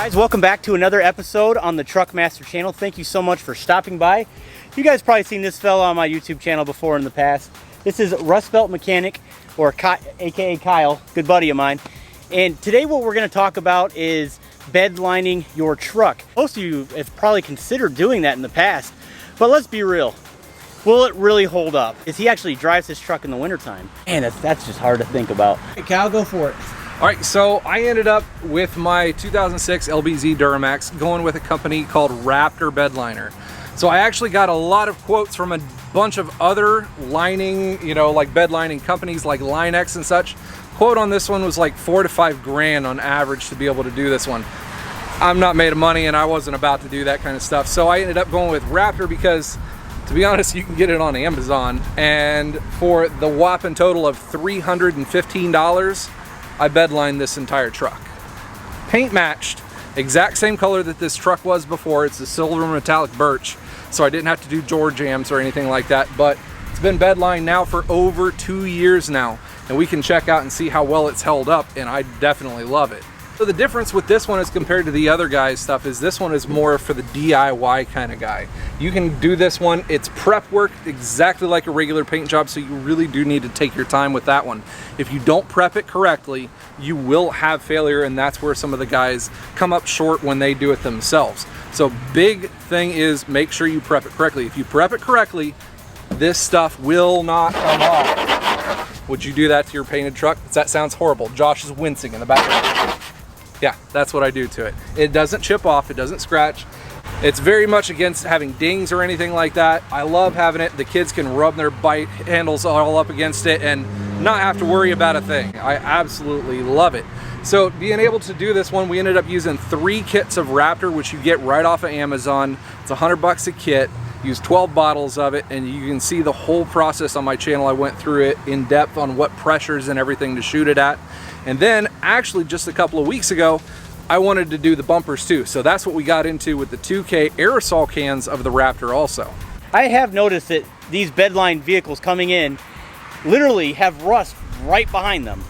Guys, welcome back to another episode on the Truck Master channel. Thank you so much for stopping by. You guys probably seen this fella on my YouTube channel before in the past. This is Rustbelt Mechanic, or aka Kyle, good buddy of mine. And today what we're going to talk about is bed lining your truck. Most of you have probably considered doing that in the past, but let's be real. Will it really hold up? Because he actually drives his truck in the wintertime. Man, that's just hard to think about. Hey, Kyle, go for it. All right, so I ended up with my 2006 LBZ Duramax going with a company called Raptor Bed Liner. So I actually got a lot of quotes from a bunch of other lining, like bed lining companies like Linex and such. Quote on this one was like $4 to $5 grand on average to be able to do this one. I'm not made of money and I wasn't about to do that kind of stuff. So I ended up going with Raptor because, to be honest, you can get it on Amazon. And for the whopping total of $315, I bedlined this entire truck. Paint matched, exact same color that this truck was before. It's a silver metallic birch, so I didn't have to do door jams or anything like that, but it's been bedlined now for over 2 years now, and we can check out and see how well it's held up, and I definitely love it. So the difference with this one as compared to the other guys' stuff is this one is more for the DIY kind of guy. You can do this one, it's prep work exactly like a regular paint job, so you really do need to take your time with that one. If you don't prep it correctly, you will have failure, and that's where some of the guys come up short when they do it themselves. So big thing is make sure you prep it correctly. If you prep it correctly, this stuff will not come off. Would you do that to your painted truck? That sounds horrible. Josh is wincing in the background. Yeah, that's what I do to it. It doesn't chip off, it doesn't scratch. It's very much against having dings or anything like that. I love having it. The kids can rub their bite handles all up against it and not have to worry about a thing. I absolutely love it. So being able to do this one, we ended up using 3 kits of Raptor, which you get right off of Amazon. It's $100 a kit. Use 12 bottles of it, and you can see the whole process on my channel. I went through it in depth on what pressures and everything to shoot it at. And then actually just a couple of weeks ago, I wanted to do the bumpers too. So that's what we got into with the 2K aerosol cans of the Raptor also. I have noticed that these bedline vehicles coming in literally have rust right behind them.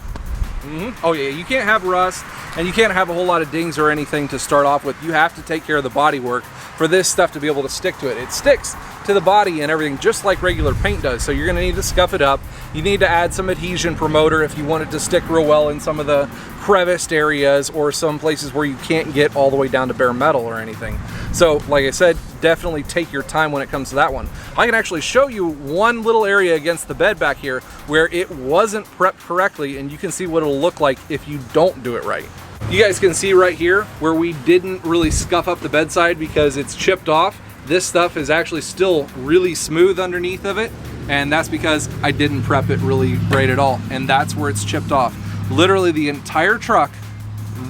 Oh yeah, you can't have rust and you can't have a whole lot of dings or anything to start off with. You have to take care of the body work for this stuff to be able to stick to it. It sticks to the body and everything just like regular paint does, so you're going to need to scuff it up. You need to add some adhesion promoter if you want it to stick real well in some of the creviced areas or some places where you can't get all the way down to bare metal or anything. So like I said, definitely take your time when it comes to that one. I can actually show you one little area against the bed back here where it wasn't prepped correctly, and you can see what it'll look like if you don't do it right. You guys can see right here where we didn't really scuff up the bedside because it's chipped off. This stuff is actually still really smooth underneath of it, and that's because I didn't prep it really great at all, and that's where it's chipped off. Literally the entire truck,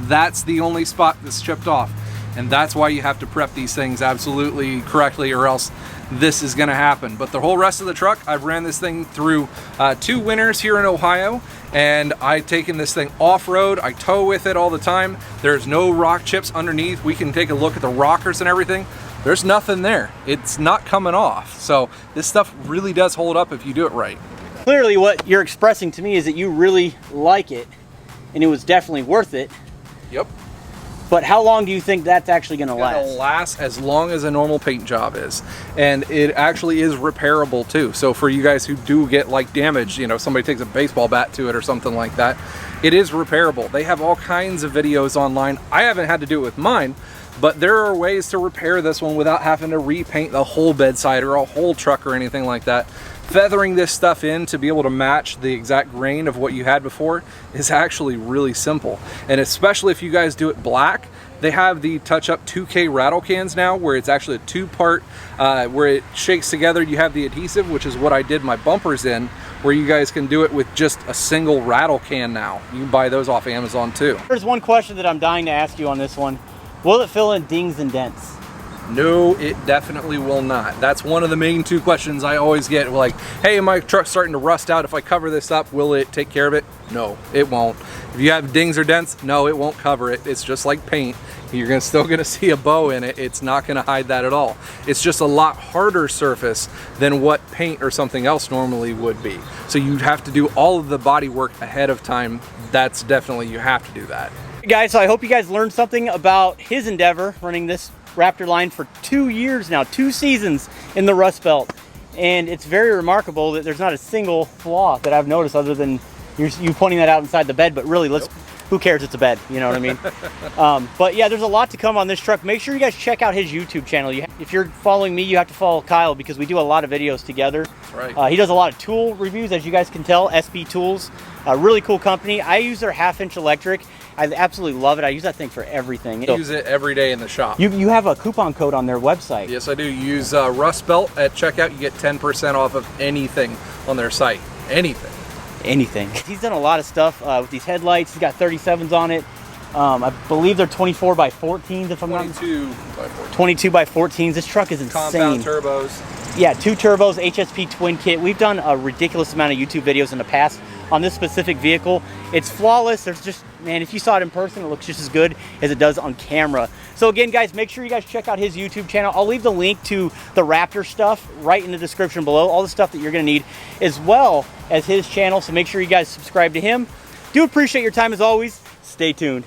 that's the only spot that's chipped off, and that's why you have to prep these things absolutely correctly, or else this is going to happen. But the whole rest of the truck, I've ran this thing through 2 winters here in Ohio, and I've taken this thing off-road. I tow with it all the time. There's no rock chips underneath. We can take a look at the rockers and everything. There's nothing there. It's not coming off. So this stuff really does hold up if you do it right. Clearly what you're expressing to me is that you really like it, and it was definitely worth it. Yep. But how long do you think that's actually going to last? It'll last as long as a normal paint job is. And it actually is repairable too. So for you guys who do get like damage, somebody takes a baseball bat to it or something like that, it is repairable. They have all kinds of videos online. I haven't had to do it with mine, but there are ways to repair this one without having to repaint the whole bedside or a whole truck or anything like that. Feathering this stuff in to be able to match the exact grain of what you had before is actually really simple. And especially if you guys do it black, they have the touch-up 2K rattle cans now where it's actually a 2-part, where it shakes together. You have the adhesive, which is what I did my bumpers in, where you guys can do it with just a single rattle can now. You can buy those off Amazon too. There's one question that I'm dying to ask you on this one. Will it fill in dings and dents? No, it definitely will not. That's one of the main 2 questions I always get. Like, hey, my truck's starting to rust out. If I cover this up, will it take care of it? No, it won't. If you have dings or dents, no, it won't cover it. It's just like paint. You're still gonna see a bow in it. It's not gonna hide that at all. It's just a lot harder surface than what paint or something else normally would be. So you'd have to do all of the body work ahead of time. That's definitely, you have to do that. Guys, so I hope you guys learned something about his endeavor running this Raptor line for 2 years now, 2 seasons in the Rust Belt. And it's very remarkable that there's not a single flaw that I've noticed other than you pointing that out inside the bed, but really, who cares, it's a bed, you know what I mean? But yeah, there's a lot to come on this truck. Make sure you guys check out his YouTube channel. If you're following me, you have to follow Kyle because we do a lot of videos together. That's right. He does a lot of tool reviews, as you guys can tell, SB Tools. A really cool company. I use their 1/2-inch electric. I absolutely love it. I use that thing for everything. I use it every day in the shop. You have a coupon code on their website. Yes, I do. Use Rustbelt at checkout. You get 10% off of anything on their site. Anything. He's done a lot of stuff with these headlights. He's got 37s on it. I believe they're 24 by 14s if I'm not mistaken. 22 by 14. 22 by 14s. This truck is insane. Compound turbos. Yeah, 2 turbos, HSP twin kit. We've done a ridiculous amount of YouTube videos in the past on this specific vehicle. It's flawless. There's just, man, if you saw it in person, it looks just as good as it does on camera. So again, guys, make sure you guys check out his YouTube channel. I'll leave the link to the Raptor stuff right in the description below, all the stuff that you're gonna need, as well as his channel. So make sure you guys subscribe to him. Do appreciate your time as always. Stay tuned.